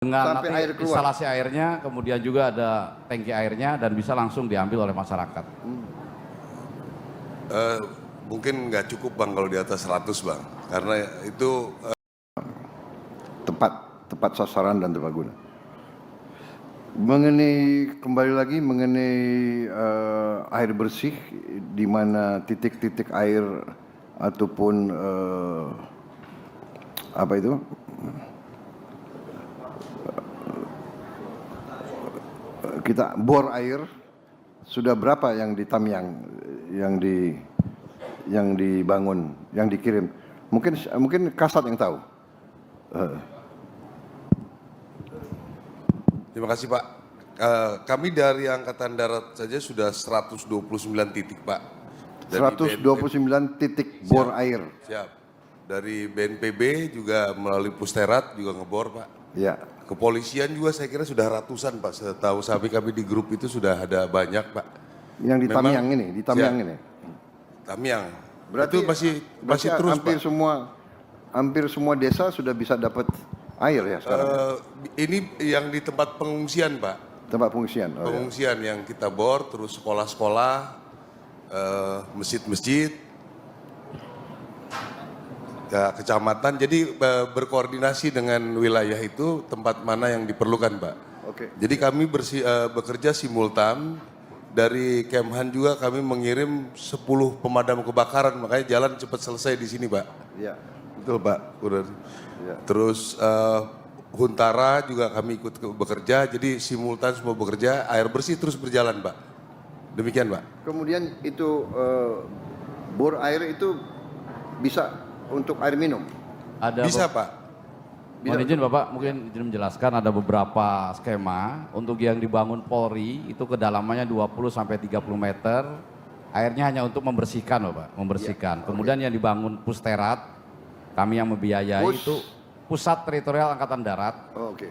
dengan sampai nanti air keluar. instalasi airnya, kemudian juga ada tangki airnya dan bisa langsung diambil oleh masyarakat. Mungkin nggak cukup Bang kalau di atas 100 Bang, karena itu tepat sasaran dan tepat guna. Kembali lagi mengenai air bersih, di mana titik-titik air ataupun apa itu kita bor air sudah berapa yang di Tamyang yang dibangun, yang dikirim? Mungkin Kasat yang tahu. terima kasih Pak. Kami dari Angkatan Darat saja sudah 129 titik Pak. Dari 129 titik bor air. Siap. Dari BNPB juga melalui Pusterat juga ngebor Pak. Ya. Kepolisian juga saya kira sudah ratusan Pak. Setahu kami di grup itu sudah ada banyak Pak. Yang di Tamyang ini, di Tamyang ini. Tamyang. Berarti itu masih terus hampir Pak. Hampir semua desa sudah bisa dapat air ya sekarang. Ini yang di tempat pengungsian Pak. Tempat pengungsian. Oh, Pengungsian yang kita bor, terus sekolah-sekolah, masjid-masjid, ya, kecamatan. Jadi berkoordinasi dengan wilayah itu tempat mana yang diperlukan Pak. Oke. Jadi kami bekerja simultan. Dari Kemhan juga kami mengirim 10 pemadam kebakaran, makanya jalan cepat selesai di sini Pak. Iya. Betul Pak. Udah. Ya. Terus Huntara juga kami ikut bekerja, jadi simultan semua bekerja, air bersih terus berjalan Pak. Demikian Pak. Kemudian itu bor air itu bisa untuk air minum. Bisa Pak. Mohon izin Bapak, mungkin izin menjelaskan ada beberapa skema untuk yang dibangun Polri itu kedalamannya 20-30 meter, airnya hanya untuk membersihkan Bapak, membersihkan. Kemudian yang dibangun Pusterat, kami yang membiayai itu Pusat Teritorial Angkatan Darat. Oh, oke.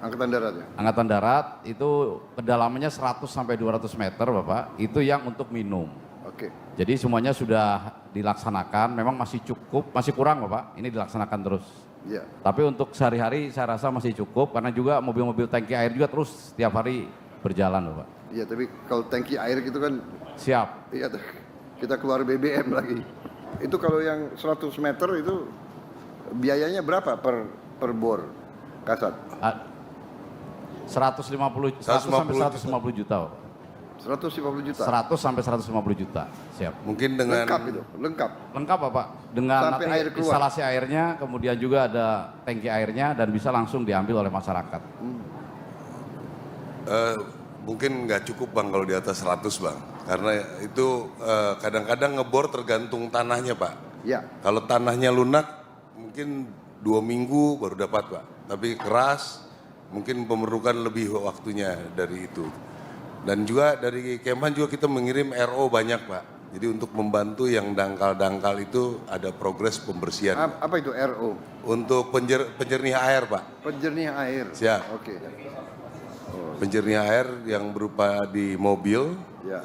Angkatan Darat ya. Angkatan Darat itu kedalamannya 100-200 meter Bapak, itu yang untuk minum. Oke. Jadi semuanya sudah dilaksanakan, memang masih cukup, masih kurang Bapak, ini dilaksanakan terus. Iya. Tapi untuk sehari-hari saya rasa masih cukup karena juga mobil-mobil tangki air juga terus setiap hari berjalan Bapak. Iya, tapi kalau tangki air gitu kan Siap. iya kita keluar BBM lagi. Itu kalau yang 100 meter itu biayanya berapa per bor, Kasat? 100 sampai 150 juta Bapak. 150 juta. 100 sampai 150 juta. Siap. Mungkin dengan Lengkap itu, lengkap. Lengkap Bapak. Dengan Sampai nanti air keluar. instalasi airnya, kemudian juga ada tangki airnya dan bisa langsung diambil oleh masyarakat. mungkin nggak cukup Bang kalau di atas 100 Bang. Karena itu kadang-kadang ngebor tergantung tanahnya Pak. Ya. Kalau tanahnya lunak mungkin 2 minggu baru dapat Pak. Tapi keras mungkin memerlukan lebih waktunya dari itu. Dan juga dari Kemhan juga kita mengirim RO banyak Pak. Jadi untuk membantu yang dangkal-dangkal itu ada progres pembersihan. Apa itu RO? Untuk penjernih air Pak. Penjernih air. Siap. Oke. Penjernih air yang berupa di mobil. Ya.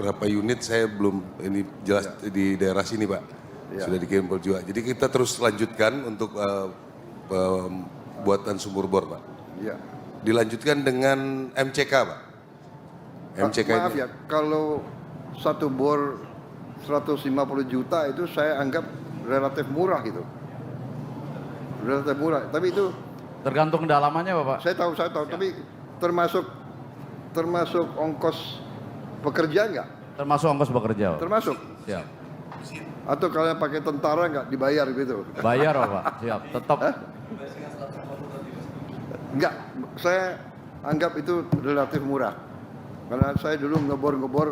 Berapa unit saya belum ini jelas di daerah sini Pak. Ya. Sudah dikirim juga. Jadi kita terus lanjutkan untuk buatan sumur bor Pak. Ya. Dilanjutkan dengan MCK Pak. MCK Maaf itu. ya, kalau satu bor 150 juta itu saya anggap relatif murah gitu. Relatif murah, tapi itu Tergantung kedalamannya Bapak. saya tahu, tapi termasuk ongkos pekerja enggak? Termasuk ongkos bekerja Bapak. Termasuk? Siap. Atau kalian pakai tentara enggak dibayar gitu? Bayar Bapak. Siap. Tetap. Enggak, saya anggap itu relatif murah. Karena saya dulu ngebor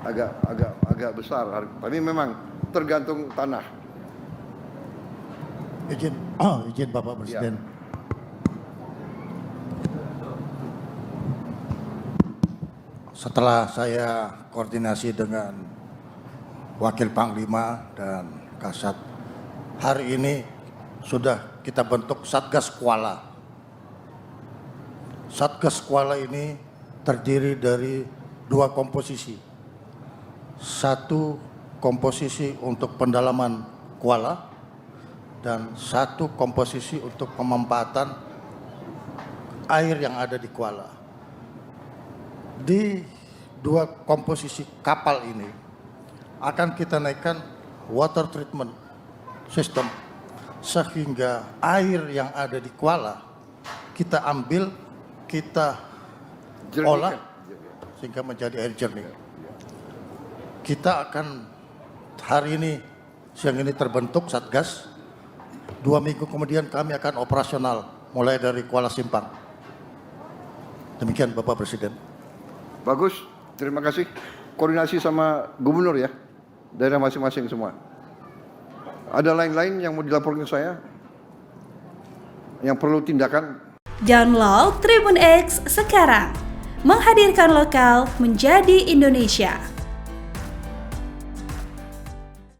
agak besar, tapi memang tergantung tanah. Izin Bapak Presiden. Ya. Setelah saya koordinasi dengan Wakil Panglima dan Kasat, hari ini sudah kita bentuk Satgas Kuala. Satgas Kuala ini terdiri dari 2 komposisi. Satu komposisi untuk pendalaman kuala dan 1 komposisi untuk pemanfaatan air yang ada di Kuala. Di 2 komposisi kapal ini akan kita naikkan water treatment system sehingga air yang ada di Kuala kita ambil, kita olah sehingga menjadi air jernih. Kita akan hari ini, siang ini terbentuk Satgas. 2 minggu kemudian kami akan operasional mulai dari Kuala Simpang. Demikian Bapak Presiden. Bagus, terima kasih. Koordinasi sama gubernur ya, daerah masing-masing semua. Ada lain-lain yang mau dilaporkan ke saya? Yang perlu tindakan? Download Tribun X sekarang, menghadirkan lokal menjadi Indonesia.